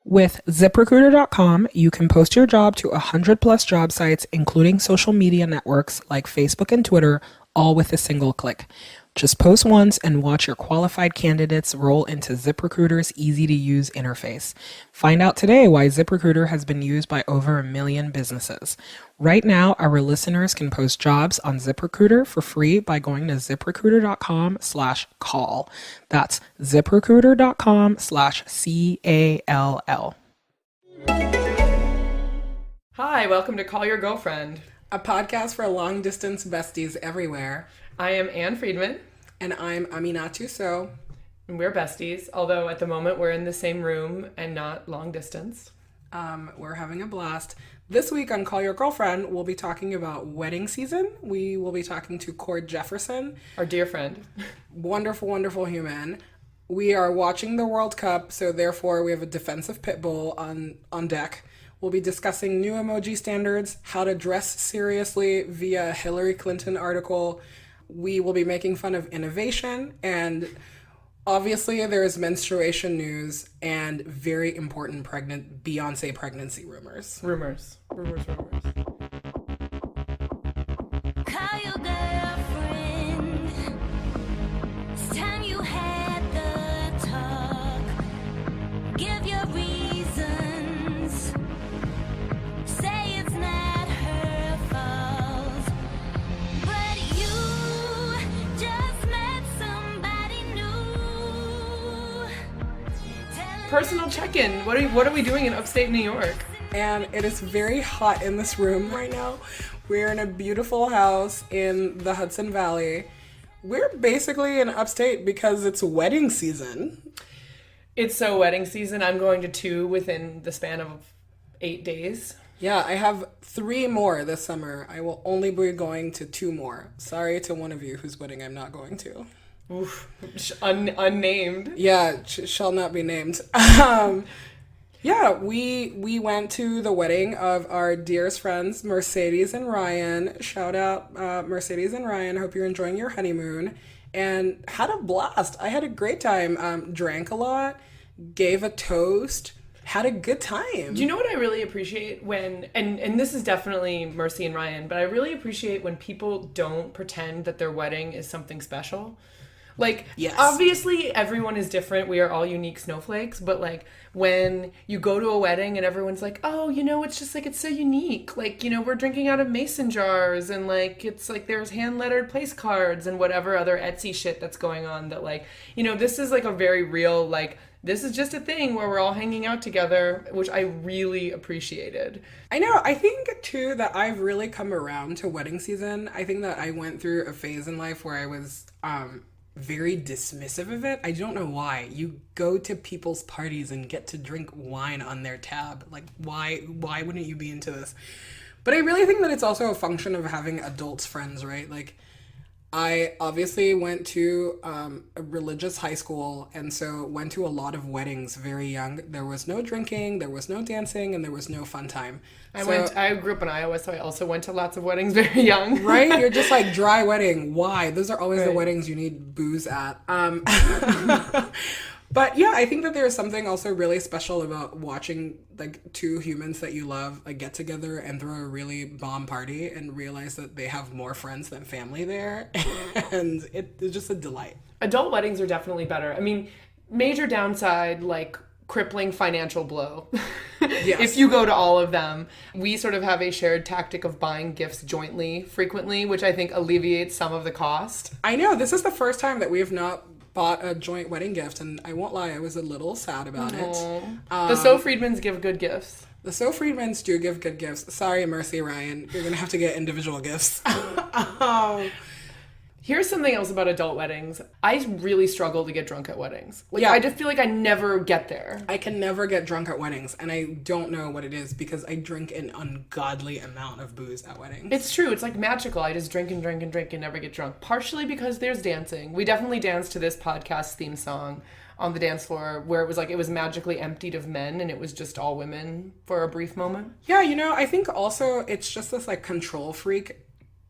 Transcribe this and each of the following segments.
With ZipRecruiter.com, you can post your job to 100 plus job sites, including social media networks like Facebook and Twitter, all with a single click. Just post once and watch your qualified candidates roll into ZipRecruiter's easy-to-use interface. Find out today why ZipRecruiter has been used by over 1 million businesses. Right now, our listeners can post jobs on ZipRecruiter for free by going to ZipRecruiter.com/call. That's ZipRecruiter.com/CALL. Hi, welcome to Call Your Girlfriend, a podcast for long-distance besties everywhere. I am Anne Friedman. And I'm Aminatu So. And we're besties, although at the moment we're in the same room and not long distance. We're having a blast. This week on Call Your Girlfriend, we'll be talking about wedding season. We will be talking to Cord Jefferson. Our dear friend. Wonderful, wonderful human. We are watching the World Cup, so therefore we have a defensive pit bull on deck. We'll be discussing new emoji standards, how to dress seriously via a Hillary Clinton article. We will be making fun of innovation, and obviously there is menstruation news and very important Beyonce pregnancy rumors. Rumors. Call your girlfriend. It's time you had the talk. Give your reasons. Say it's not her fault. But you just met somebody new. Personal check-in. What are we doing in upstate New York? And it is very hot in this room right now. We're in a beautiful house in the Hudson Valley. We're basically in upstate because it's wedding season. It's so wedding season. I'm going to 2 within the span of 8 days. Yeah, I have 3 more this summer. I will only be going to 2 more. Sorry to one of you whose wedding I'm not going to. Oof. Unnamed. Yeah, shall not be named. Yeah, we went to the wedding of our dearest friends, Mercedes and Ryan. Shout out, Mercedes and Ryan. Hope you're enjoying your honeymoon. And had a blast. I had a great time. Drank a lot, gave a toast, had a good time. Do you know what I really appreciate when, and this is definitely Mercy and Ryan, but I really appreciate when people don't pretend that their wedding is something special. Like, yes. Obviously everyone is different. We are all unique snowflakes. But, like, when you go to a wedding and everyone's like, oh, it's just, like, it's so unique. Like, we're drinking out of mason jars and, like, it's, like, there's hand-lettered place cards and whatever other Etsy shit that's going on that, like, this is, like, a very real, like, this is just a thing where we're all hanging out together, which I really appreciated. I know. I think, too, that I've really come around to wedding season. I think that I went through a phase in life where I was, very dismissive of it. I don't know why. You go to people's parties and get to drink wine on their tab. Like, why wouldn't you be into this? But I really think that it's also a function of having adults friends, right? Like, I obviously went to a religious high school, and so went to a lot of weddings very young. There was no drinking, there was no dancing, and there was no fun time. I grew up in Iowa, so I also went to lots of weddings very young. Right? You're just like, dry wedding. Why? Those are always right. The weddings you need booze at. But yeah, I think that there's something also really special about watching like 2 humans that you love like get together and throw a really bomb party and realize that they have more friends than family there. And it's just a delight. Adult weddings are definitely better. I mean, major downside, like crippling financial blow. Yes. If you go to all of them. We sort of have a shared tactic of buying gifts jointly frequently, which I think alleviates some of the cost. I know. This is the first time that we have not bought a joint wedding gift, and I won't lie, I was a little sad about it. The So Friedmans give good gifts. The So Friedmans do give good gifts. Sorry, Mercy, Ryan. You're going to have to get individual gifts. Here's something else about adult weddings. I really struggle to get drunk at weddings. Like, yeah. I just feel like I never get there. I can never get drunk at weddings, and I don't know what it is because I drink an ungodly amount of booze at weddings. It's true. It's like magical. I just drink and drink and drink and never get drunk. Partially because there's dancing. We definitely danced to this podcast theme song on the dance floor where it was magically emptied of men and it was just all women for a brief moment. Yeah, I think also it's just this like control freak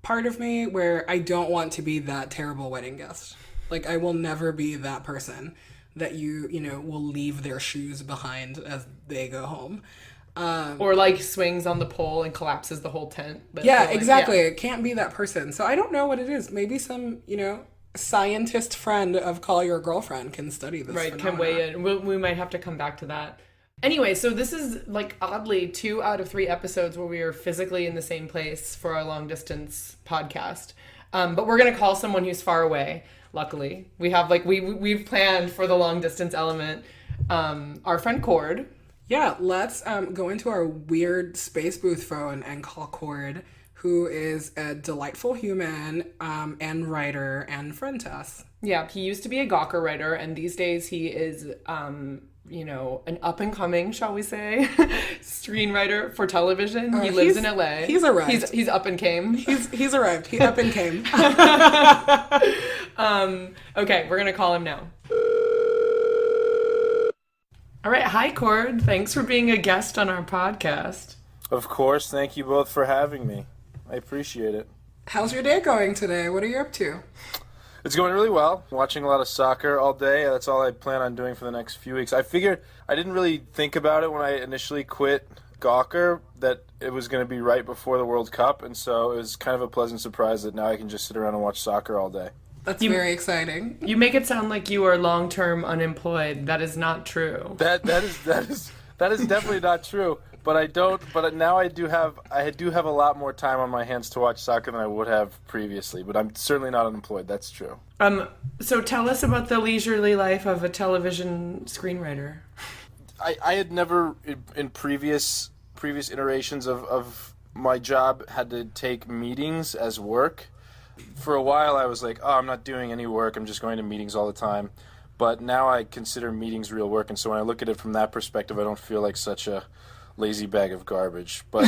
part of me where I don't want to be that terrible wedding guest. Like, I will never be that person that you know, will leave their shoes behind as they go home. Or like swings on the pole and collapses the whole tent. Yeah, exactly. It can't be that person. So I don't know what it is. Maybe some, you know, scientist friend of Call Your Girlfriend can study this. Right, can weigh in. We might have to come back to that. Anyway, so this is like oddly 2 out of 3 episodes where we are physically in the same place for our long distance podcast. But we're gonna call someone who's far away. Luckily, we have like we've planned for the long distance element. Our friend Cord. Yeah, let's go into our weird space booth phone and call Cord, who is a delightful human and writer and friend to us. Yeah, he used to be a Gawker writer, and these days he is, you know, an up-and-coming, shall we say, screenwriter for television. He lives in LA. He's arrived. He's up and came. He's arrived. He up and came. Okay, we're going to call him now. All right, hi, Cord. Thanks for being a guest on our podcast. Of course, thank you both for having me. I appreciate it. How's your day going today? What are you up to? It's going really well. Watching a lot of soccer all day. That's all I plan on doing for the next few weeks. I figured I didn't really think about it when I initially quit Gawker that it was going to be right before the World Cup, and so it was kind of a pleasant surprise that now I can just sit around and watch soccer all day. That's very exciting. You make it sound like you are long-term unemployed. That is not true. That is definitely not true. But now I do have a lot more time on my hands to watch soccer than I would have previously. But I'm certainly not unemployed. That's true. So tell us about the leisurely life of a television screenwriter. I had never in previous iterations of my job had to take meetings as work. For a while I was like, oh, I'm not doing any work. I'm just going to meetings all the time. But now I consider meetings real work, and so when I look at it from that perspective, I don't feel like such a lazy bag of garbage. But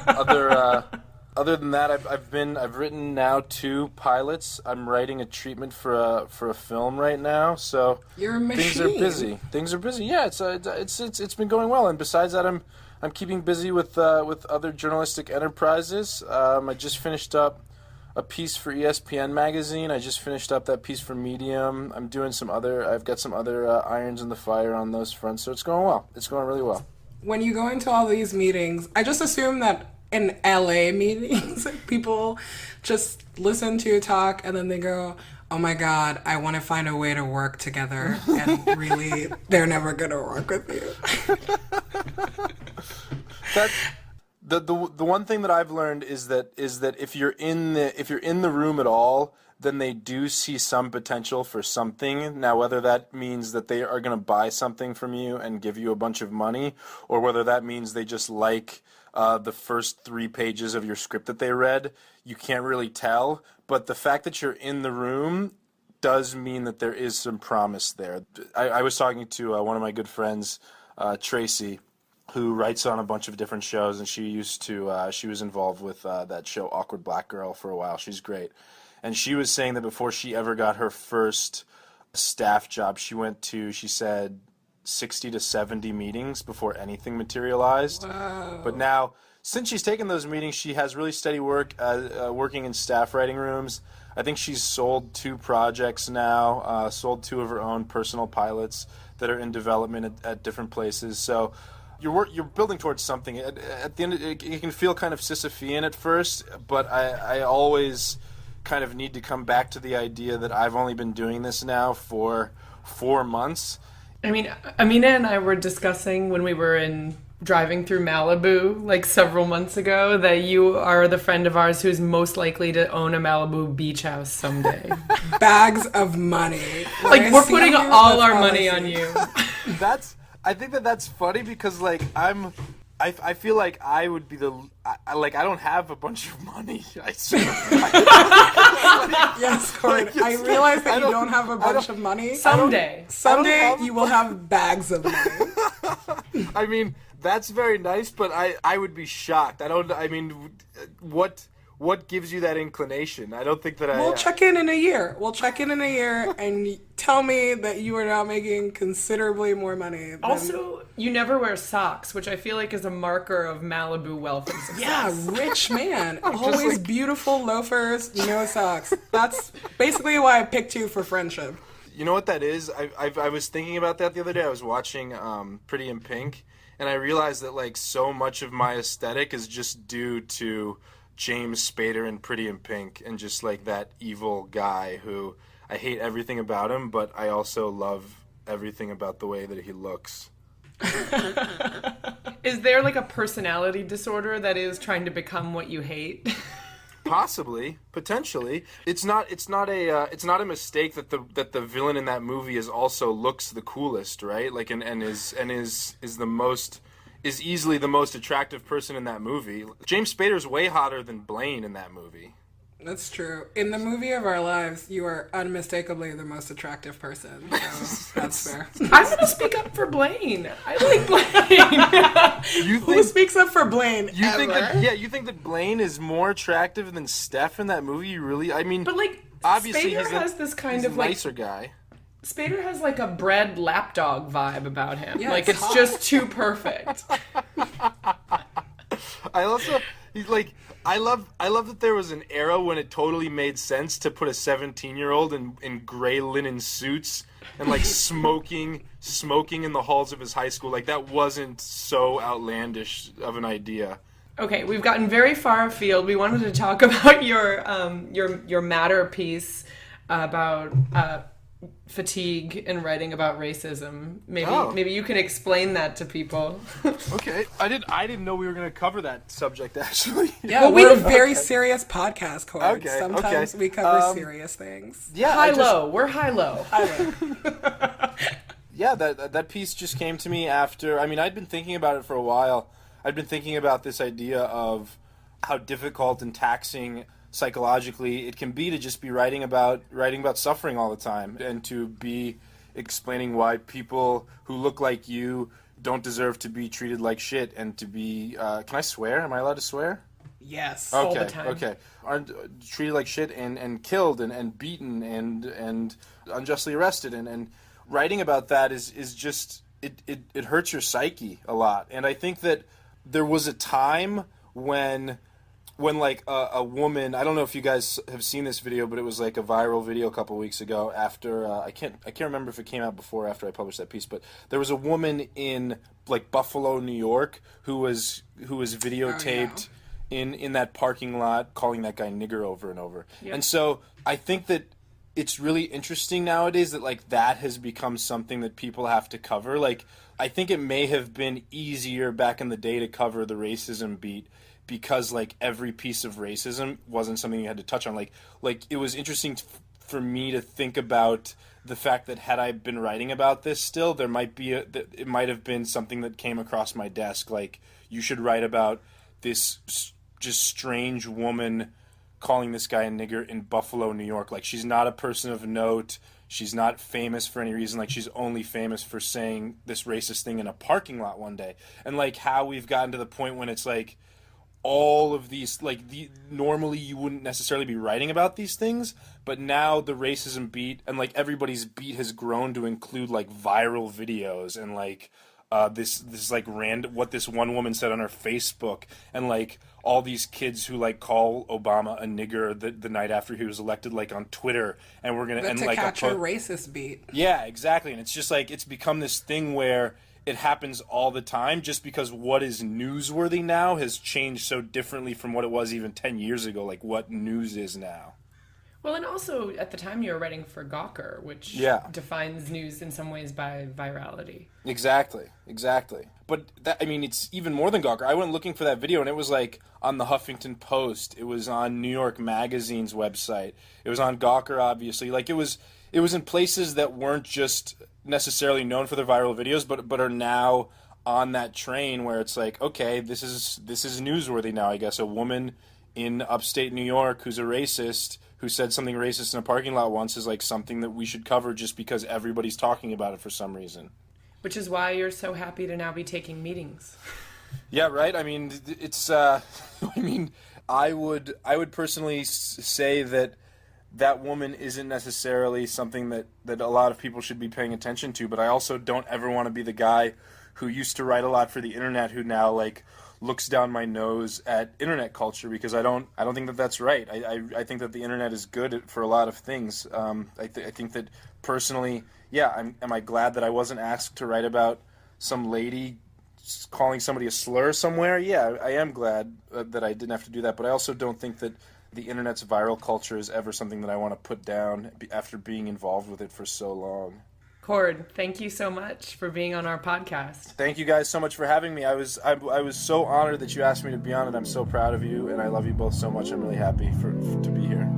other than that, I've written now 2 pilots. I'm writing a treatment for a film right now. So You're a machine. Things are busy. Yeah, it's been going well. And besides that, I'm keeping busy with other journalistic enterprises. I just finished up a piece for ESPN magazine. I just finished up that piece for Medium. I've got some other irons in the fire on those fronts. So it's going well. It's going really well. When you go into all these meetings, I just assume that in LA meetings, people just listen to you talk and then they go, oh my God, I want to find a way to work together. And really, they're never going to work with you. The one thing that I've learned is that if you're in the room at all, then they do see some potential for something. Now, whether that means that they are going to buy something from you and give you a bunch of money, or whether that means they just like the first 3 pages of your script that they read, you can't really tell. But the fact that you're in the room does mean that there is some promise there. I was talking to one of my good friends, Tracy, who writes on a bunch of different shows, and she was involved with that show Awkward Black Girl for a while. She's great. And she was saying that before she ever got her first staff job, she said 60 to 70 meetings before anything materialized. Wow. But now, since she's taken those meetings, she has really steady work working in staff writing rooms. I think she's sold 2 projects now, sold 2 of her own personal pilots that are in development at different places. So you're building towards something. At the end, it can feel kind of Sisyphean at first, but I always kind of need to come back to the idea that I've only been doing this now for 4 months. I mean, Amina and I were discussing when we were driving through Malibu like several months ago that you are the friend of ours who's most likely to own a Malibu beach house someday. Bags of money. Like, we're putting all our money on you. I think that's funny because like I feel like I would be I don't have a bunch of money. Yes, Cord. I realize that you don't have a bunch of money. Someday You will have bags of money. I mean, that's very nice, but I would be shocked. What gives you that inclination? I don't think that We'll check in a year. And tell me that you are now making considerably more money. Also, you never wear socks, which I feel like is a marker of Malibu wealth and success. Yeah, rich man. Always beautiful loafers, no socks. That's basically why I picked you for friendship. You know what that is? I was thinking about that the other day. I was watching Pretty in Pink, and I realized that like so much of my aesthetic is just due to James Spader in Pretty in Pink, and just like that evil guy who I hate everything about him, but I also love everything about the way that he looks. Is there like a personality disorder that is trying to become what you hate? Possibly, potentially. It's not a mistake that the villain in that movie also looks the coolest, right? Like and is easily the most attractive person in that movie. James Spader's way hotter than Blaine in that movie. That's true. In the movie of our lives, you are unmistakably the most attractive person. So that's fair. I'm going to speak up for Blaine. I like Blaine. Who speaks up for Blaine? You think that Blaine is more attractive than Steph in that movie? You really? I mean, But like, obviously Spader has this kind of like nicer guy. Spader has like a bred lapdog vibe about him. Yeah, like it's it's just too perfect. I also I love that there was an era when it totally made sense to put a 17-year-old in gray linen suits and like smoking in the halls of his high school. Like that wasn't so outlandish of an idea. Okay, we've gotten very far afield. We wanted to talk about your Matter piece about fatigue and writing about racism. Maybe you can explain that to people. Okay, I didn't know we were going to cover that subject actually. Yeah, well, we're a very serious podcast, Corey. Okay, Sometimes we cover serious things. Yeah, High-low. We're high-low. Yeah, that piece just came to me after. I mean, I'd been thinking about it for a while. I'd been thinking about this idea of how difficult and taxing psychologically it can be to just be writing about suffering all the time, and to be explaining why people who look like you don't deserve to be treated like shit, and to be can I swear? Am I allowed to swear? Yes. All the time. Okay. Aren't treated like shit and killed and beaten and unjustly arrested, and writing about that is just it hurts your psyche a lot. And I think that there was a time when like a woman, I don't know if you guys have seen this video, but it was like a viral video a couple weeks ago after I can't remember if it came out before or after I published that piece, but there was a woman in like Buffalo, New York who was videotaped in that parking lot calling that guy nigger over and over. Yep. And so I think that it's really interesting nowadays that like that has become something that people have to cover. Like I think it may have been easier back in the day to cover the racism beat, because like every piece of racism wasn't something you had to touch on. Like it was interesting for me to think about the fact that had I been writing about this still, there might be it might have been something that came across my desk. Like, you should write about this just strange woman calling this guy a nigger in Buffalo, New York. Like, she's not a person of note. She's not famous for any reason. Like, she's only famous for saying this racist thing in a parking lot one day. And like how we've gotten to the point when it's like, all of these, like, normally you wouldn't necessarily be writing about these things, but now the racism beat and like everybody's beat has grown to include like viral videos and like this like what this one woman said on her Facebook, and like all these kids who like call Obama a nigger the night after he was elected, like on Twitter, and we're gonna and to like catch a racist beat. Yeah, exactly. And it's just like it's become this thing where it happens all the time, just because what is newsworthy now has changed so differently from what it was even 10 years ago, like what news is now. Well, and also at the time you were writing for Gawker, which defines news in some ways by virality. Exactly. But that, I mean, it's even more than Gawker. I went looking for that video, and it was like on the Huffington Post. It was on New York Magazine's website. It was on Gawker, obviously. Like, it was in places that weren't just necessarily known for their viral videos, but are now on that train where it's like, okay, this is newsworthy now, I guess. A woman in upstate New York who's a racist, who said something racist in a parking lot once, is like something that we should cover just because everybody's talking about it for some reason. Which is why you're so happy to now be taking meetings. Yeah, right. I mean, it's I mean, I would personally say that woman isn't necessarily something that a lot of people should be paying attention to, but I also don't ever want to be the guy who used to write a lot for the internet who now like looks down my nose at internet culture, because I don't think that that's right. I think that the internet is good for a lot of things. I think that personally, yeah, am I glad that I wasn't asked to write about some lady calling somebody a slur somewhere? Yeah, I am glad that I didn't have to do that, but I also don't think that the internet's viral culture is ever something that I want to put down after being involved with it for so long. Cord, thank you so much for being on our podcast. Thank you guys so much for having me. I was so honored that you asked me to be on it. I'm so proud of you, and I love you both so much. I'm really happy to be here.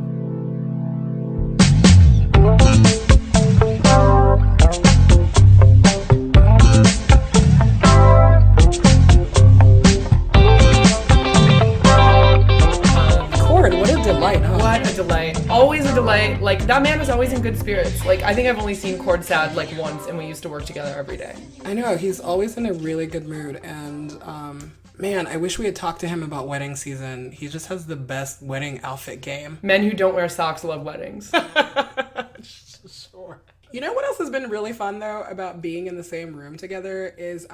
Always a delight. Like, that man is always in good spirits. Like, I think I've only seen Cord sad like once, and we used to work together every day. I know, he's always in a really good mood, and man, I wish we had talked to him about wedding season. He just has the best wedding outfit game. Men who don't wear socks love weddings. Sure. You know what else has been really fun, though, about being in the same room together is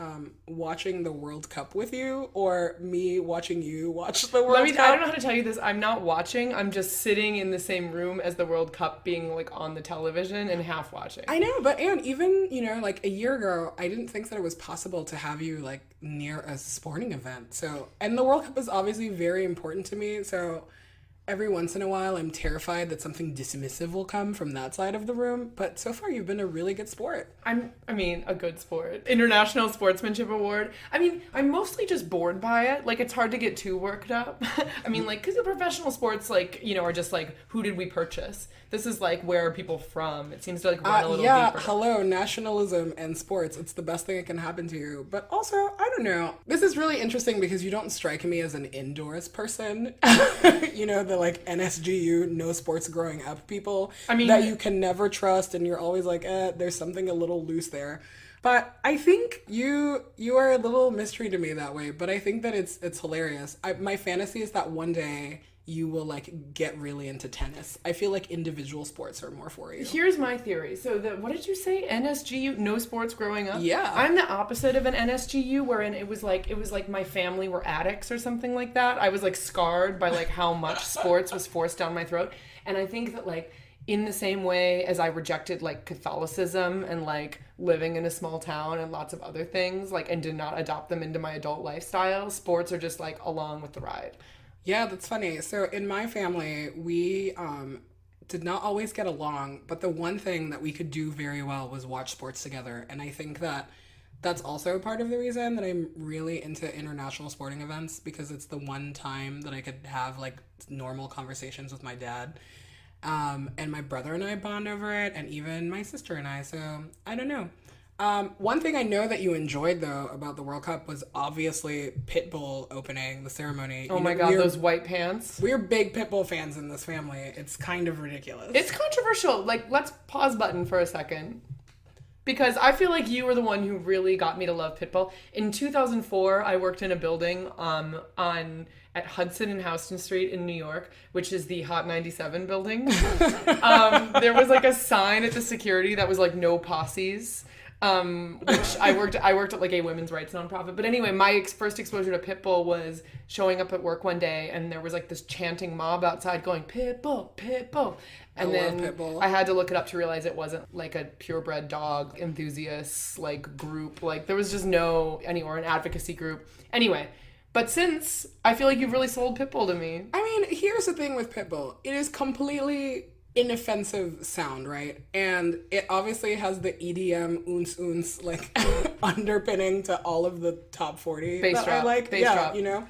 watching the World Cup with you, or me watching you watch the World Cup. I don't know how to tell you this. I'm not watching. I'm just sitting in the same room as the World Cup being, like, on the television and half watching. I know, but Anne, even, you know, like a year ago, I didn't think that it was possible to have you, like, near a sporting event. So, and the World Cup is obviously very important to me, so every once in a while, I'm terrified that something dismissive will come from that side of the room. But so far, you've been a really good sport. A good sport. International Sportsmanship Award. I'm mostly just bored by it. Like, it's hard to get too worked up. Because the professional sports, like, you know, are just like, who did we purchase? This is like, where are people from? It seems to like run a little deeper. Hello, nationalism and sports. It's the best thing that can happen to you. But also, I don't know. This is really interesting because you don't strike me as an indoors person. You know, the like NSGU, no sports growing up people that you can never trust, and you're always like, there's something a little loose there. But I think you are a little mystery to me that way. But I think that it's hilarious. My fantasy is that one day you will like get really into tennis. I feel like individual sports are more for you. Here's my theory. So what did you say? NSGU, no sports growing up? Yeah. I'm the opposite of an NSGU, wherein it was like my family were addicts or something like that. I was like scarred by like how much sports was forced down my throat. And I think that like in the same way as I rejected like Catholicism and like living in a small town and lots of other things, like, and did not adopt them into my adult lifestyle, sports are just like along with the ride. Yeah, that's funny. So in my family, we did not always get along, but the one thing that we could do very well was watch sports together. And I think that that's also part of the reason that I'm really into international sporting events, because it's the one time that I could have like normal conversations with my dad. And my brother and I bond over it, and even my sister and I. So I don't know. One thing I know that you enjoyed, though, about the World Cup was obviously Pitbull opening the ceremony. Oh my God, those white pants. We're big Pitbull fans in this family. It's kind of ridiculous. It's controversial. Like, let's pause button for a second. Because I feel like you were the one who really got me to love Pitbull. In 2004, I worked in a building at Hudson and Houston Street in New York, which is the Hot 97 building. There was like a sign at the security that was like no posses. Which I worked at like a women's rights nonprofit. But anyway, my first exposure to Pitbull was showing up at work one day, and there was like this chanting mob outside going, Pitbull, Pitbull. And then Pitbull. I had to look it up to realize it wasn't like a purebred dog enthusiasts like group. Like there was just or an advocacy group. Anyway, but since I feel like you've really sold Pitbull to me. I mean, here's the thing with Pitbull. It is completely inoffensive sound, right? And it obviously has the EDM oons like underpinning to all of the top 40 bass that drop, I like. Bass yeah, drop. You know,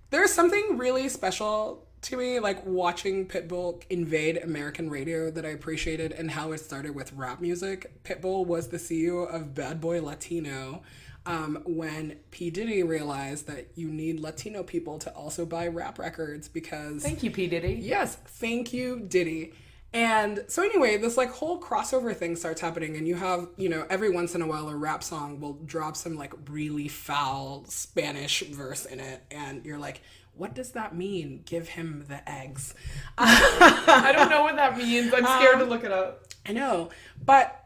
there's something really special to me, like watching Pitbull invade American radio, that I appreciated, and how it started with rap music. Pitbull was the CEO of Bad Boy Latino. When P. Diddy realized that you need Latino people to also buy rap records, because... Thank you, P. Diddy. Yes, thank you, Diddy. And so anyway, this like whole crossover thing starts happening, and you have, you know, every once in a while a rap song will drop some like really foul Spanish verse in it, and you're like, what does that mean? Give him the eggs. I don't know what that means. I'm scared to look it up. I know. But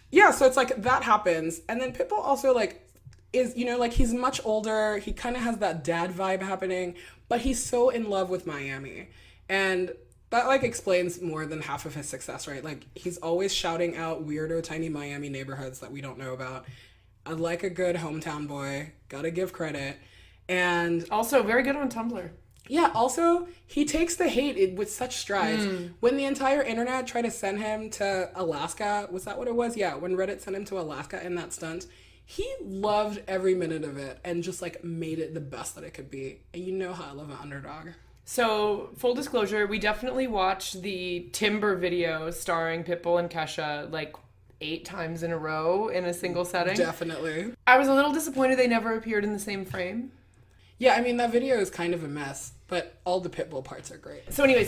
yeah, so it's like that happens. And then Pitbull also like is, like he's much older. He kind of has that dad vibe happening, but he's so in love with Miami. And that like explains more than half of his success, right? Like he's always shouting out weirdo tiny Miami neighborhoods that we don't know about. I like a good hometown boy. Gotta give credit. And Also, very good on Tumblr. yeah, also, he takes the hate with such strides. When the entire internet tried to send him to Alaska, was that what it was? Yeah, when Reddit sent him to Alaska in that stunt, he loved every minute of it and just like made it the best that it could be. And you know how I love an underdog. So, full disclosure, we definitely watched the Timber video starring Pitbull and Kesha like 8 times in a row in a single setting. Definitely. I was a little disappointed they never appeared in the same frame. Yeah, I mean, that video is kind of a mess, but all the Pitbull parts are great. So anyway,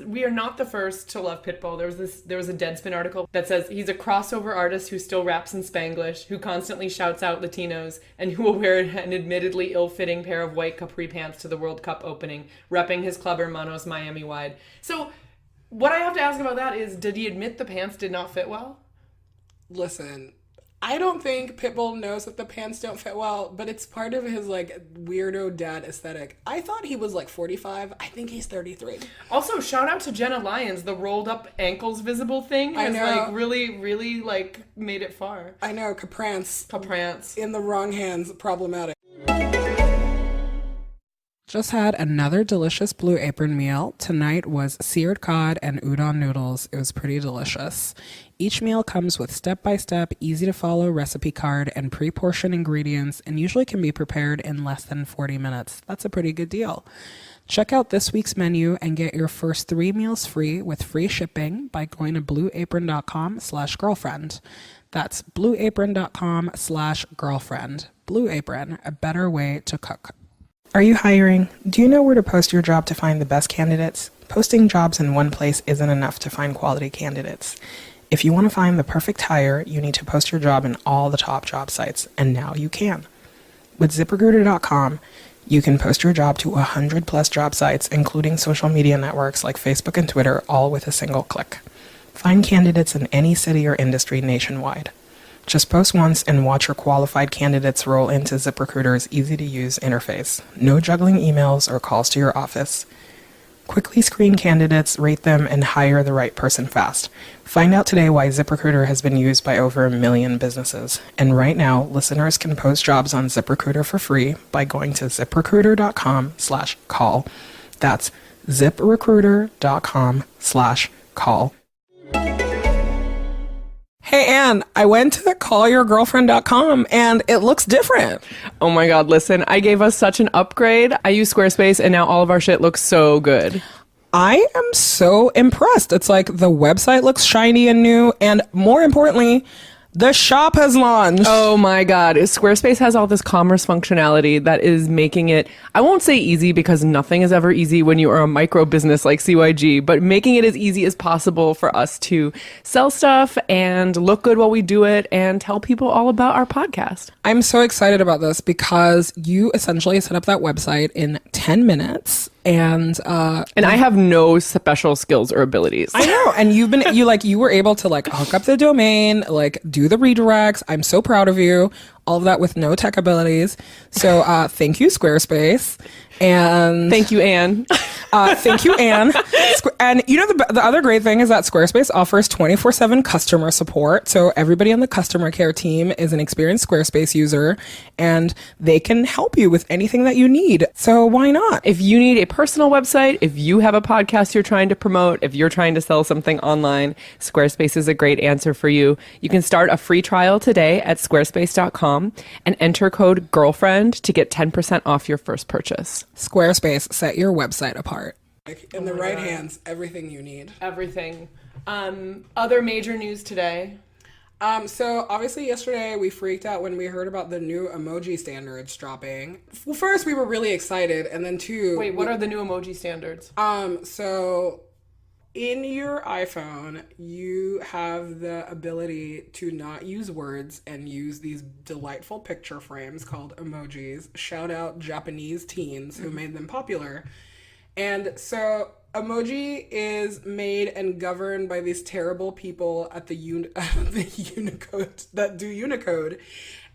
we are not the first to love Pitbull. There was a Deadspin article that says he's a crossover artist who still raps in Spanglish, who constantly shouts out Latinos, and who will wear an admittedly ill-fitting pair of white capri pants to the World Cup opening, repping his club Hermanos Miami-wide. So what I have to ask about that is, did he admit the pants did not fit well? Listen, I don't think Pitbull knows that the pants don't fit well, but it's part of his like weirdo dad aesthetic. I thought he was like 45. I think he's 33. Also, shout out to Jenna Lyons. The rolled up ankles visible thing has like really, really like made it far. I know, Caprance. In the wrong hands, problematic. Just had another delicious Blue Apron meal. Tonight was seared cod and udon noodles. It was pretty delicious. Each meal comes with step-by-step, easy-to-follow recipe card and pre-portioned ingredients and usually can be prepared in less than 40 minutes. That's a pretty good deal. Check out this week's menu and get your first 3 meals free with free shipping by going to blueapron.com/girlfriend. That's blueapron.com/girlfriend. Blue Apron, a better way to cook. Are you hiring? Do you know where to post your job to find the best candidates? Posting jobs in one place isn't enough to find quality candidates. If you want to find the perfect hire, you need to post your job in all the top job sites, and now you can. With ZipRecruiter.com, you can post your job to 100 plus job sites, including social media networks like Facebook and Twitter, all with a single click. Find candidates in any city or industry nationwide. Just post once and watch your qualified candidates roll into ZipRecruiter's easy-to-use interface. No juggling emails or calls to your office. Quickly screen candidates, rate them, and hire the right person fast. Find out today why ZipRecruiter has been used by over 1 million businesses. And right now, listeners can post jobs on ZipRecruiter for free by going to ZipRecruiter.com/call. That's ZipRecruiter.com/call. Hey, Anne, I went to callyourgirlfriend.com and it looks different. Oh my God, listen, I gave us such an upgrade. I use Squarespace and now all of our shit looks so good. I am so impressed. It's like the website looks shiny and new, and more importantly, the shop has launched. Oh my God. Squarespace has all this commerce functionality that is making it, I won't say easy because nothing is ever easy when you are a micro business like CYG, but making it as easy as possible for us to sell stuff and look good while we do it and tell people all about our podcast. I'm so excited about this because you essentially set up that website in 10 minutes. And I have no special skills or abilities. I know. And you were able to like hook up the domain, like do the redirects. I'm so proud of you. All of that with no tech abilities. So thank you, Squarespace. And thank you, Anne. Thank you, Anne. And you know, the other great thing is that Squarespace offers 24/7 customer support. So everybody on the customer care team is an experienced Squarespace user and they can help you with anything that you need. So why not? If you need a personal website, if you have a podcast you're trying to promote, if you're trying to sell something online, Squarespace is a great answer for you. You can start a free trial today at squarespace.com and enter code GIRLFRIEND to get 10% off your first purchase. Squarespace, set your website apart. In the right hands, everything you need. Everything. Other major news today. So obviously yesterday we freaked out when we heard about the new Emoji Standards dropping. Well, first we were really excited, and then two... Wait, what are the new Emoji Standards? So in your iPhone, you have the ability to not use words and use these delightful picture frames called emojis. Shout out Japanese teens who made them popular. And so emoji is made and governed by these terrible people at the Unicode that do Unicode.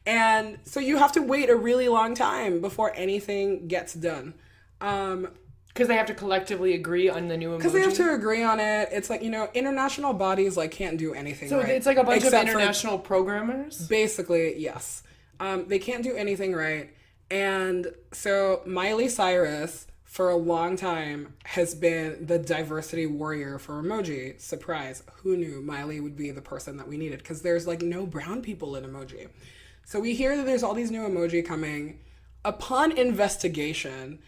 And so you have to wait a really long time before anything gets done. Because they have to collectively agree on the new emoji. Because they have to agree on it. It's like, international bodies like can't do anything So right. it's like a bunch of except for- international programmers? Basically, yes. They can't do anything right. And so Miley Cyrus, for a long time, has been the diversity warrior for emoji. Surprise. Who knew Miley would be the person that we needed? Because there's like no brown people in emoji. So we hear that there's all these new emoji coming. Upon investigation,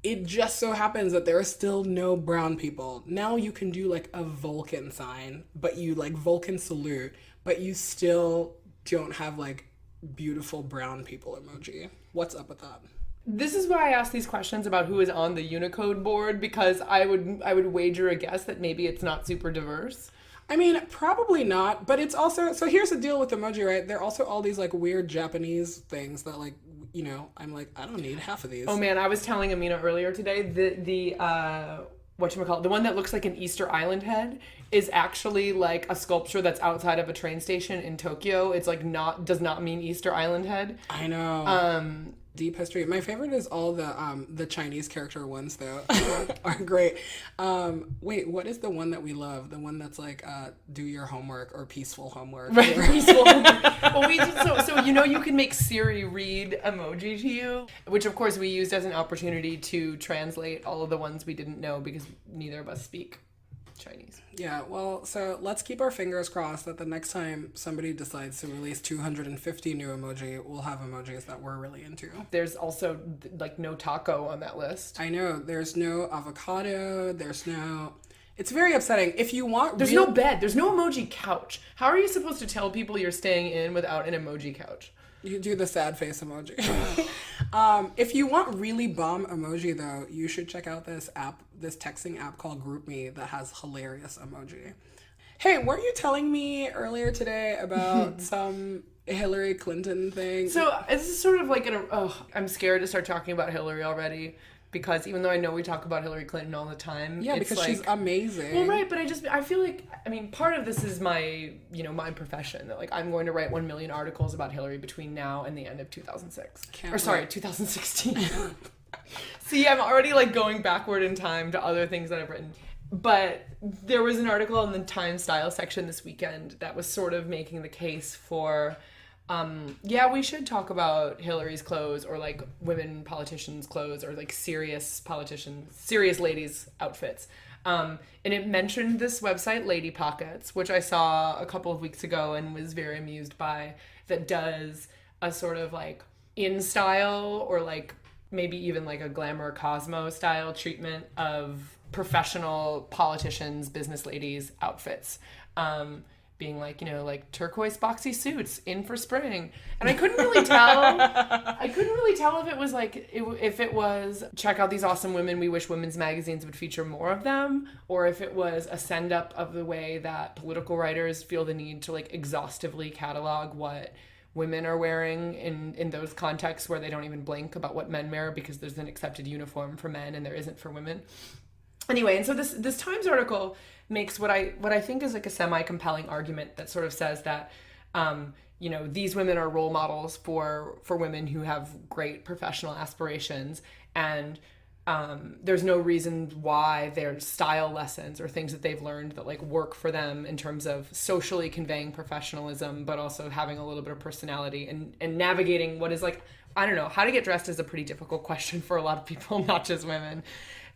it just so happens that there are still no brown people. Now you can do like a Vulcan sign, but you like Vulcan salute, but you still don't have like beautiful brown people emoji. What's up with that? This is why I ask these questions about who is on the Unicode board, because I would wager a guess that maybe it's not super diverse. I mean, probably not, but it's also, so here's the deal with emoji, right? There are also all these like weird Japanese things that like, I'm like, I don't need half of these. Oh man, I was telling Amina earlier today, the whatchamacallit, the one that looks like an Easter Island head is actually like a sculpture that's outside of a train station in Tokyo. It's like does not mean Easter Island head. I know. Deep history. My favorite is all the Chinese character ones though. Are great. Wait, what is the one that we love? The one that's like do your homework or peaceful homework. Right, peaceful homework. Well, we did so you can make Siri read emoji to you, which of course we used as an opportunity to translate all of the ones we didn't know because neither of us speak Chinese. Yeah, well, so let's keep our fingers crossed that the next time somebody decides to release 250 new emoji, we'll have emojis that we're really into. There's also like no taco on that list. I know, there's no avocado, it's very upsetting. If you want There's no bed, there's no emoji couch. How are you supposed to tell people you're staying in without an emoji couch? You do the sad face emoji. If you want really bomb emoji though, you should check out this texting app called GroupMe that has hilarious emoji. Hey, weren't you telling me earlier today about some Hillary Clinton thing? So this is sort of like I'm scared to start talking about Hillary already. Because even though I know we talk about Hillary Clinton all the time, yeah, because she's amazing. Well, right, but I feel like, part of this is my profession, that like I'm going to write 1 million articles about Hillary between now and the end of 2006. 2016. See, I'm already like going backward in time to other things that I've written. But there was an article in the Time Style section this weekend that was sort of making the case for we should talk about Hillary's clothes or like women politicians' clothes or like serious ladies' outfits. And it mentioned this website, Lady Pockets, which I saw a couple of weeks ago and was very amused by, that does a sort of like in style or like maybe even like a Glamour Cosmo style treatment of professional politicians, business ladies' outfits. Being like, like turquoise boxy suits in for spring. And I couldn't really tell. If it was like, if it was check out these awesome women, we wish women's magazines would feature more of them, or if it was a send up of the way that political writers feel the need to like exhaustively catalog what women are wearing in those contexts where they don't even blink about what men wear because there's an accepted uniform for men and there isn't for women. Anyway, and so this Times article makes what I think is like a semi-compelling argument that sort of says that, these women are role models for women who have great professional aspirations, and there's no reason why their style lessons or things that they've learned that like work for them in terms of socially conveying professionalism, but also having a little bit of personality and navigating what is like, I don't know, how to get dressed is a pretty difficult question for a lot of people, not just women.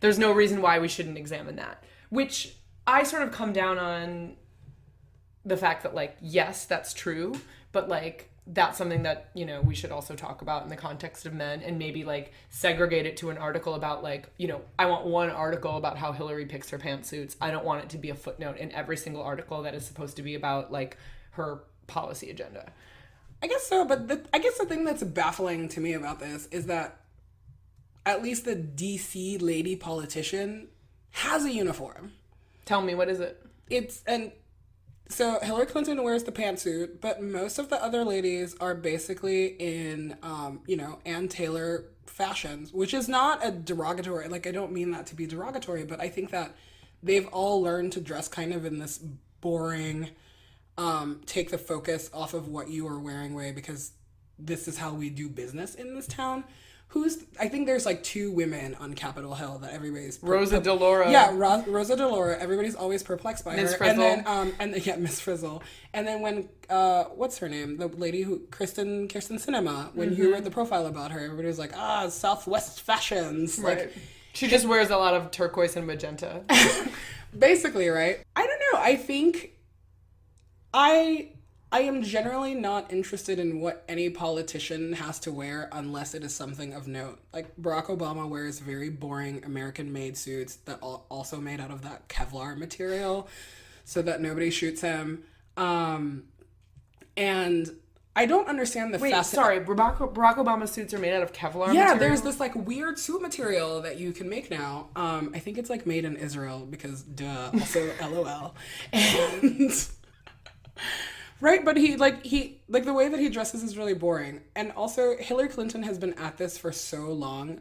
There's no reason why we shouldn't examine that, which I sort of come down on the fact that like, yes, that's true, but like that's something that, we should also talk about in the context of men and maybe like segregate it to an article about like, I want one article about how Hillary picks her pantsuits. I don't want it to be a footnote in every single article that is supposed to be about like her policy agenda. I guess so, but I guess the thing that's baffling to me about this is that at least the DC lady politician has a uniform. Tell me, what is it? So Hillary Clinton wears the pantsuit, but most of the other ladies are basically in, Ann Taylor fashions, which is not a derogatory, like I don't mean that to be derogatory, but I think that they've all learned to dress kind of in this boring, take the focus off of what you are wearing way, because this is how we do business in this town. I think there's like two women on Capitol Hill that everybody's Rosa DeLauro. Yeah, Rosa DeLauro. Everybody's always perplexed by Miss her. Frizzle. And then yeah, Miss Frizzle. And then when what's her name? The lady who Kirsten Cinema. When you read the profile about her, everybody was like, Southwest fashions. Right. Like She just wears a lot of turquoise and magenta. basically, right? I don't know. I think I am generally not interested in what any politician has to wear unless it is something of note. Like Barack Obama wears very boring American-made suits that are also made out of that Kevlar material so that nobody shoots him. And I don't understand the Wait, sorry, Barack Obama's suits are made out of Kevlar Yeah, material? there's this like weird suit material that you can make now. I think it's like made in Israel because duh, also LOL. And right, but he the way that he dresses is really boring. And also Hillary Clinton has been at this for so long.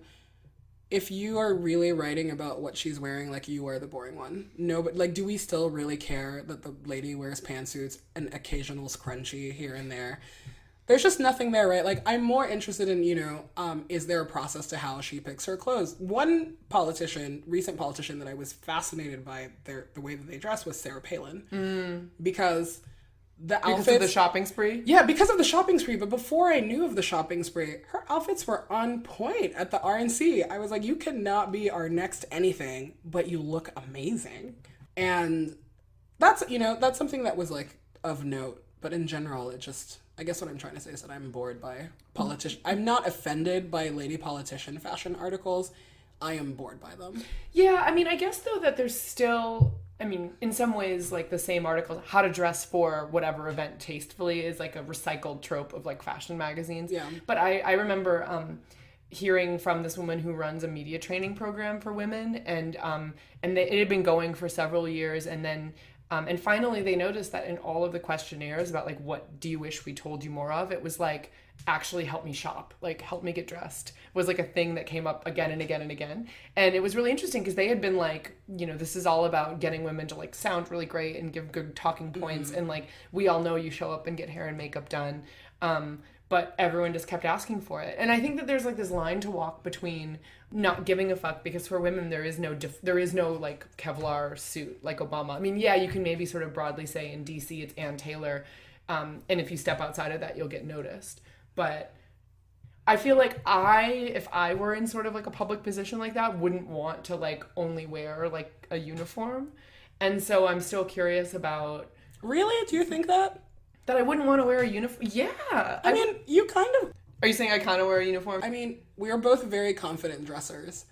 If you are really writing about what she's wearing, like, you are the boring one. No, but like, do we still really care that the lady wears pantsuits and occasional scrunchie here and there? There's just nothing there, right? Like, I'm more interested in, is there a process to how she picks her clothes? One recent politician that I was fascinated by the way that they dress was Sarah Palin. Because Because of the shopping spree? Yeah, because of the shopping spree. But before I knew of the shopping spree, her outfits were on point at the RNC. I was like, you cannot be our next anything, but you look amazing. And that's something that was like of note. But in general, I guess what I'm trying to say is that I'm bored by politician. I'm not offended by lady politician fashion articles. I am bored by them. Yeah, I mean, I guess though that there's still, I mean, in some ways, like the same articles, how to dress for whatever event tastefully is like a recycled trope of like fashion magazines. Yeah. But I remember hearing from this woman who runs a media training program for women, and it had been going for several years, and then and finally they noticed that in all of the questionnaires about like what do you wish we told you more of, it was like, actually help me shop, like help me get dressed, was like a thing that came up again and again and again. And it was really interesting because they had been like, this is all about getting women to like sound really great and give good talking points. And like, we all know you show up and get hair and makeup done. But everyone just kept asking for it. And I think that there's like this line to walk between not giving a fuck, because for women there is no like Kevlar suit like Obama. I mean, yeah, you can maybe sort of broadly say in DC it's Ann Taylor, and if you step outside of that you'll get noticed. But I feel like if I were in sort of like a public position like that, wouldn't want to like only wear like a uniform. And so I'm still curious about... Really? Do you think that? That I wouldn't want to wear a uniform? Yeah. I mean, you kind of... Are you saying I kind of wear a uniform? I mean, we are both very confident dressers,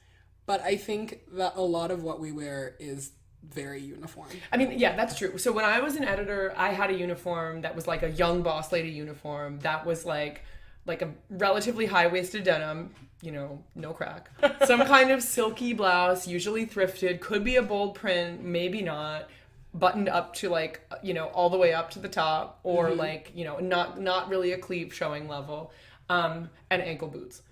but I think that a lot of what we wear is very uniform. I mean, yeah, that's true. So when I was an editor, I had a uniform that was like a young boss lady uniform that was like a relatively high-waisted denim, no crack. Some kind of silky blouse, usually thrifted, could be a bold print, maybe not, buttoned up to like, all the way up to the top, or like, not really a cleave showing level, and ankle boots.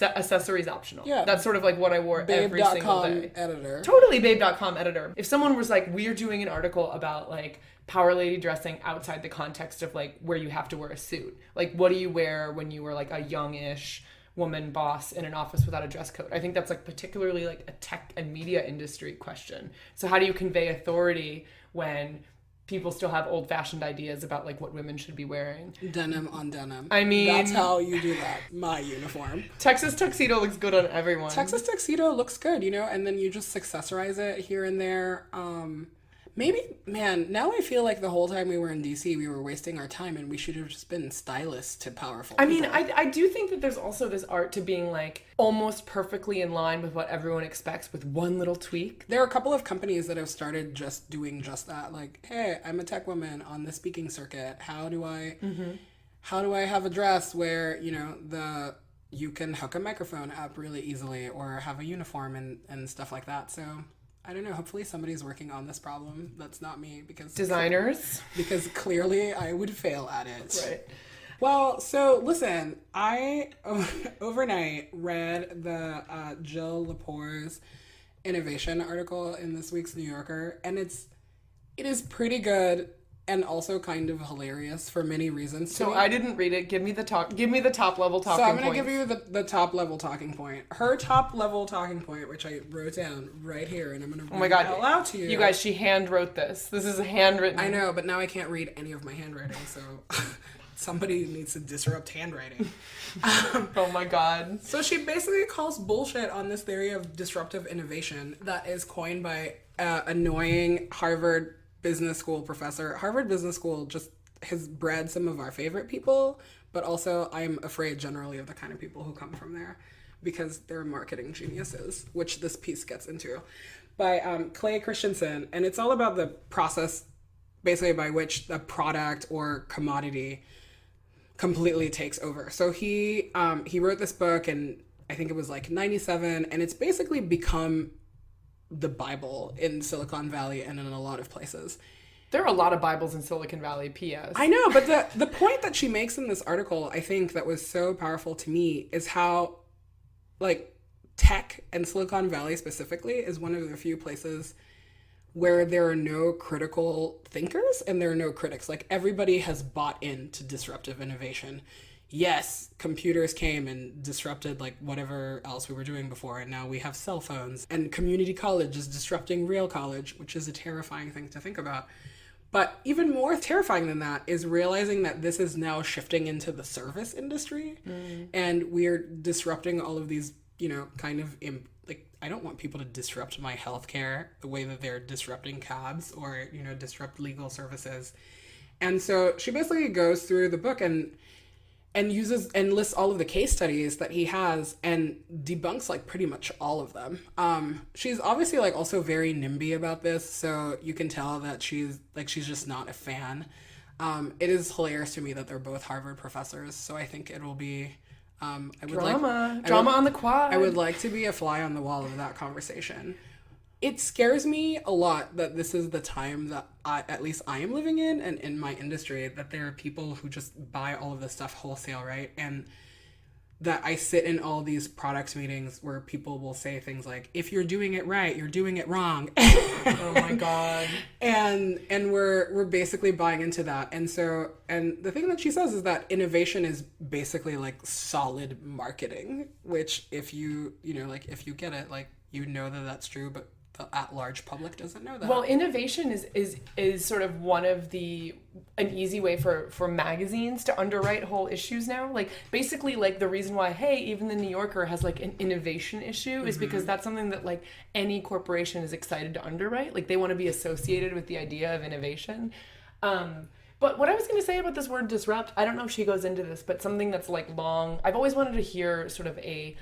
Accessories optional. Yeah. That's sort of like what I wore every single day. Editor. Totally Babe.com editor. If someone was like, we're doing an article about like power lady dressing outside the context of like where you have to wear a suit. Like, what do you wear when you were like a youngish woman boss in an office without a dress code? I think that's like particularly like a tech and media industry question. So how do you convey authority when people still have old-fashioned ideas about like what women should be wearing? Denim on denim. I mean, that's how you do that. My uniform. Texas tuxedo looks good on everyone. Texas tuxedo looks good, and then you just accessorize it here and there. Maybe, man, now I feel like the whole time we were in DC, we were wasting our time, and we should have just been stylists to powerful people. I mean, I do think that there's also this art to being like almost perfectly in line with what everyone expects with one little tweak. There are a couple of companies that have started just doing just that. Like, hey, I'm a tech woman on the speaking circuit. How do I have a dress where, you can hook a microphone up really easily, or have a uniform and stuff like that. So I don't know. Hopefully somebody's working on this problem. That's not me, because designers. Because clearly I would fail at it. Right. Well, so listen, I overnight read the Jill Lepore's innovation article in this week's New Yorker, and it is pretty good. and also kind of hilarious for many reasons. So I didn't read it. Give me the top level talking So I'm going points. to give you the top level talking point. Her top level talking point, which I wrote down right here, and I'm going to read it out loud to you. You guys, she hand wrote this. This is handwritten. I know, but now I can't read any of my handwriting, so somebody needs to disrupt handwriting. Oh my god. So she basically calls bullshit on this theory of disruptive innovation that is coined by annoying Harvard Business School professor. Harvard Business School just has bred some of our favorite people, but also I'm afraid generally of the kind of people who come from there because they're marketing geniuses, which this piece gets into, by Clay Christensen. And it's all about the process basically by which the product or commodity completely takes over. So he wrote this book, and I think it was like 97, and it's basically become the Bible in Silicon Valley and in a lot of places. There are a lot of Bibles in Silicon Valley, P.S. I know, but the point that she makes in this article, I think that was so powerful to me, is how, like, tech and Silicon Valley specifically is one of the few places where there are no critical thinkers and there are no critics. Like, everybody has bought into disruptive innovation. Yes, computers came and disrupted like whatever else we were doing before, and now we have cell phones, and community college is disrupting real college, which is a terrifying thing to think about. But even more terrifying than that is realizing that this is now shifting into the service industry, and we're disrupting all of these, kind of I don't want people to disrupt my healthcare the way that they're disrupting cabs or, disrupt legal services. And so she basically goes through the book and uses and lists all of the case studies that he has and debunks like pretty much all of them. She's obviously like also very NIMBY about this, so you can tell that she's just not a fan. It is hilarious to me that they're both Harvard professors, so I think it will be drama on the quad. I would like to be a fly on the wall of that conversation. It scares me a lot that this is the time that at least I am living in, and in my industry, that there are people who just buy all of this stuff wholesale, right? And that I sit in all these products meetings where people will say things like, if you're doing it right, you're doing it wrong. Oh my God. And we're basically buying into that. And the thing that she says is that innovation is basically like solid marketing, which if you get it, like, that that's true, but the at-large public doesn't know that. Well, innovation is sort of one of an easy way for magazines to underwrite whole issues now. Like, basically, like, the reason why, hey, even the New Yorker has like an innovation issue is because that's something that like any corporation is excited to underwrite. Like, they want to be associated with the idea of innovation. But what I was going to say about this word disrupt, I don't know if she goes into this, but something that's like long. I've always wanted to hear sort of a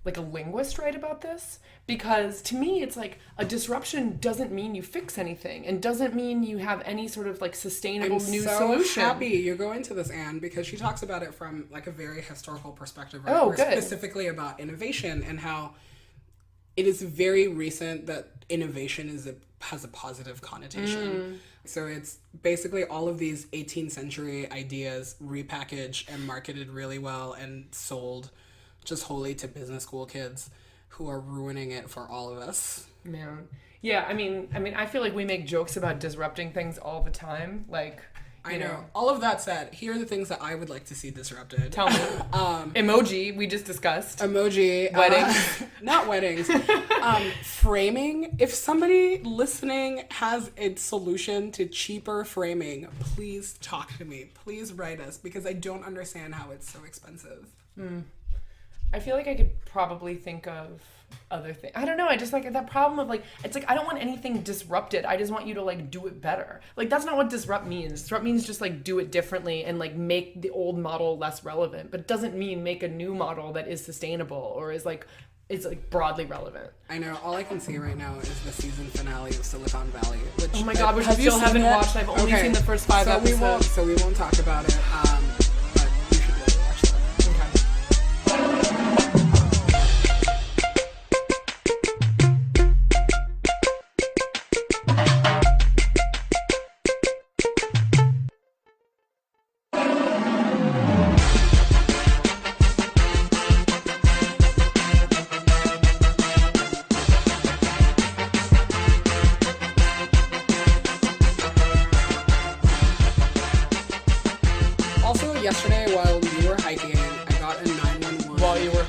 linguist write about this, because to me it's like a disruption doesn't mean you fix anything and doesn't mean you have any sort of like sustainable new solution. I'm happy you go into this, Anne, because she talks about it from like a very historical perspective, right? Oh, good. Specifically about innovation and how it is very recent that innovation has a positive connotation. So it's basically all of these 18th century ideas repackaged and marketed really well and sold just wholly to business school kids who are ruining it for all of us. Man. Yeah, I mean, I feel like we make jokes about disrupting things all the time. Like, I know. All of that said, here are the things that I would like to see disrupted. Tell me. Emoji, we just discussed. Emoji. Weddings. Not weddings. Framing. If somebody listening has a solution to cheaper framing, please talk to me. Please write us, because I don't understand how it's so expensive. I feel like I could probably think of other things. I don't know. I just like that problem of like, it's like, I don't want anything disrupted. I just want you to like do it better. Like, that's not what disrupt means. Disrupt means just like do it differently and like make the old model less relevant, but it doesn't mean make a new model that is sustainable or is like broadly relevant. I know. All I can see right now is the season finale of Silicon Valley. Which, oh my God, which I still haven't watched. I've only seen the first 5 episodes. So we won't talk about it. But you should really watch that. Okay.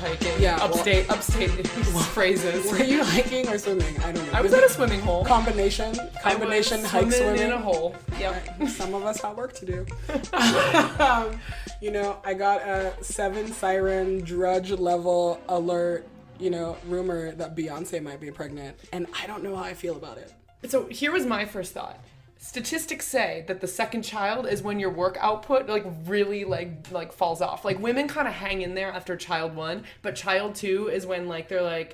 hiking. Yeah, well- upstate phrases. Were you hiking or swimming? I don't know. I was at a swimming hole. Combination I was hike swimming. in a hole. Yep. Some of us have work to do. I got a 7 siren drudge level alert, rumor that Beyonce might be pregnant, and I don't know how I feel about it. So here was my first thought. Statistics say that the second child is when your work output really falls off. Like women kind of hang in there after child 1, but child 2 is when they're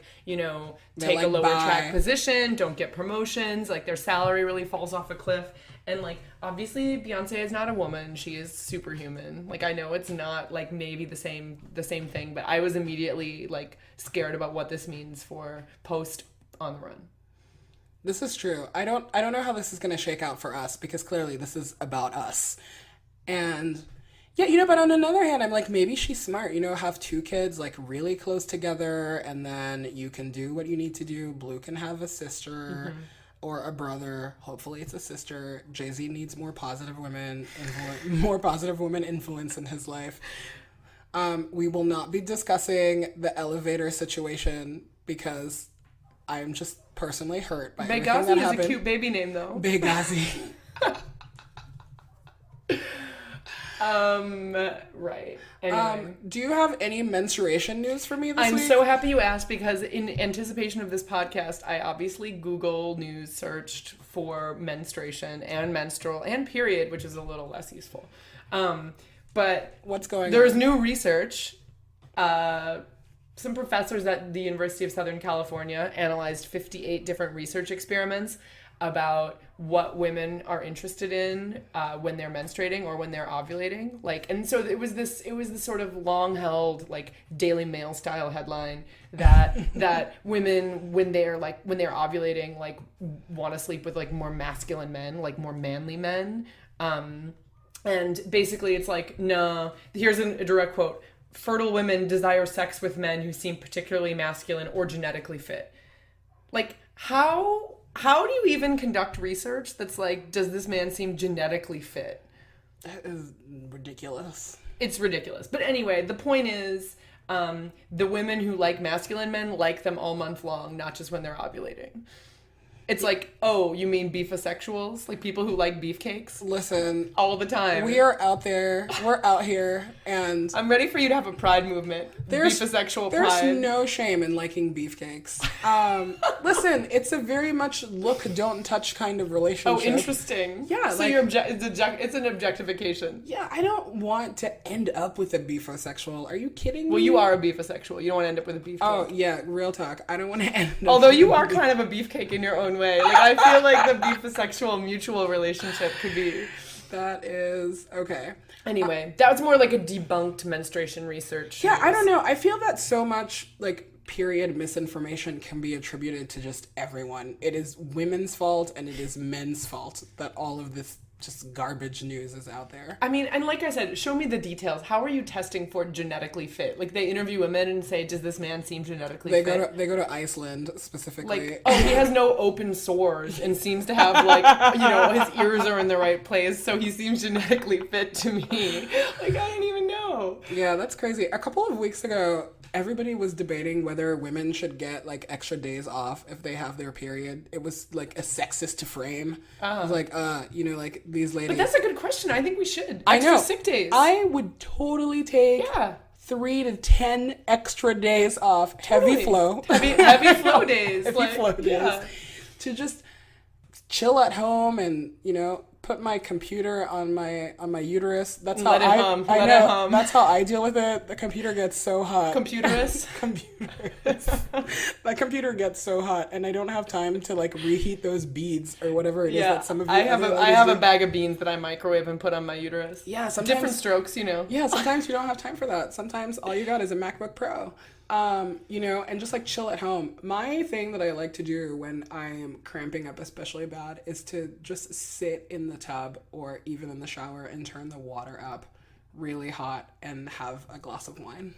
take a lower track position, don't get promotions, their salary really falls off a cliff. And obviously Beyonce is not a woman, she is superhuman. I know it's not maybe the same thing, but I was immediately scared about what this means for post On the Run. This is true. I don't know how this is going to shake out for us, because clearly this is about us. And yeah, but on another hand, I'm maybe she's smart, have 2 kids really close together, and then you can do what you need to do. Blue can have a sister or a brother. Hopefully it's a sister. Jay-Z needs more positive women influence in his life. We will not be discussing the elevator situation, because I'm just personally hurt by everything that happened. Benghazi is a cute baby name, though. Benghazi. Right. Anyway. Do you have any menstruation news for me this week? I'm so happy you asked, because in anticipation of this podcast, I obviously Google news searched for menstruation and menstrual and period, which is a little less useful. But what's going on? There's new research. Some professors at the University of Southern California analyzed 58 different research experiments about what women are interested in when they're menstruating or when they're ovulating. And so it was this sort of long held Daily Mail style headline that women when they're ovulating want to sleep with more masculine men, more manly men. And basically it's no, here's a direct quote. Fertile women desire sex with men who seem particularly masculine or genetically fit. How do you even conduct research that's does this man seem genetically fit? That is ridiculous. It's ridiculous. But anyway, the point is, the women who like masculine men like them all month long, not just when they're ovulating. It's oh, you mean beefosexuals? People who like beefcakes? Listen. All the time. We are out there. We're out here. And I'm ready for you to have a pride movement. Beefosexual pride. There's no shame in liking beefcakes. Listen, it's a very much look, don't touch kind of relationship. Oh, interesting. Yeah. So it's an objectification. Yeah, I don't want to end up with a beefosexual. Are you kidding me? Well, you are a beefosexual. You don't want to end up with a beefcake. Oh, yeah, real talk. I don't want to end up Although you are kind of a beefcake in your own way. I feel the beefosexual mutual relationship could be. That is okay. Anyway, that was more a debunked menstruation research. Yeah, I don't know. I feel that so much period misinformation can be attributed to just everyone. It is women's fault and it is men's fault that all of this just garbage news is out there. I mean, and like I said, show me the details. How are you testing for genetically fit? They interview women and say, does this man seem genetically fit? They go to Iceland specifically. He has no open sores and seems to have his ears are in the right place, so he seems genetically fit to me. I don't even know. Yeah, that's crazy. A couple of weeks ago, everybody was debating whether women should get extra days off if they have their period. It was a sexist frame. It was these ladies. But that's a good question. I think we should. I know. Extra sick days. I would totally take 3 to 10 extra days off. Totally. Heavy flow. Heavy flow days. Heavy flow days. Yeah. To just chill at home and, put my computer on my uterus. That's how I know. That's how I deal with it. The computer gets so hot. Computerus? That computer gets so hot, and I don't have time to reheat those beads or whatever it is that some of you. I have a bag of beans that I microwave and put on my uterus. Yeah, sometimes different strokes, Yeah, sometimes you don't have time for that. Sometimes all you got is a MacBook Pro. And just chill at home. My thing that I like to do when I am cramping up especially bad is to just sit in the tub or even in the shower and turn the water up really hot and have a glass of wine.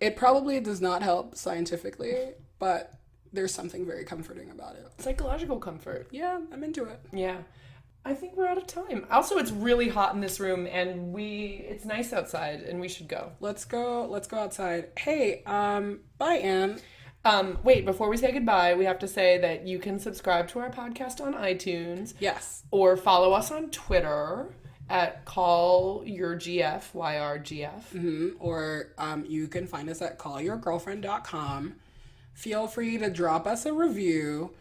It probably does not help scientifically, but there's something very comforting about it. Psychological comfort. Yeah, I'm into it. Yeah. I think we're out of time. Also, it's really hot in this room, and it's nice outside, and we should go. Let's go outside. Hey, bye, Anne. Wait, before we say goodbye, we have to say that you can subscribe to our podcast on iTunes. Yes. Or follow us on Twitter at callyourgf, YRGF. Or you can find us at callyourgirlfriend.com. Feel free to drop us a review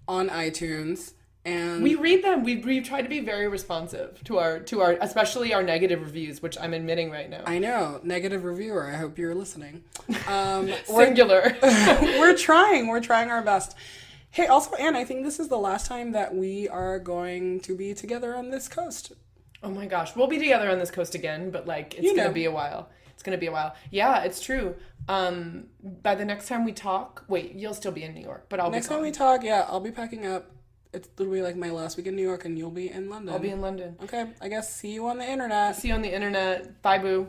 on iTunes. And we read them. We try to be very responsive to our especially our negative reviews, which I'm admitting right now. I know, negative reviewer. I hope you're listening. Singular. We're trying our best. Hey, also, Anne, I think this is the last time that we are going to be together on this coast. Oh my gosh, we'll be together on this coast again, but like it's gonna be a while. It's gonna be a while. Yeah, it's true. By the next time we talk, wait, you'll still be in New York, but Next time we talk, yeah, I'll be packing up. It'll be like my last week in New York, and you'll be in London. I'll be in London. Okay, I guess see you on the internet. See you on the internet. Bye, boo.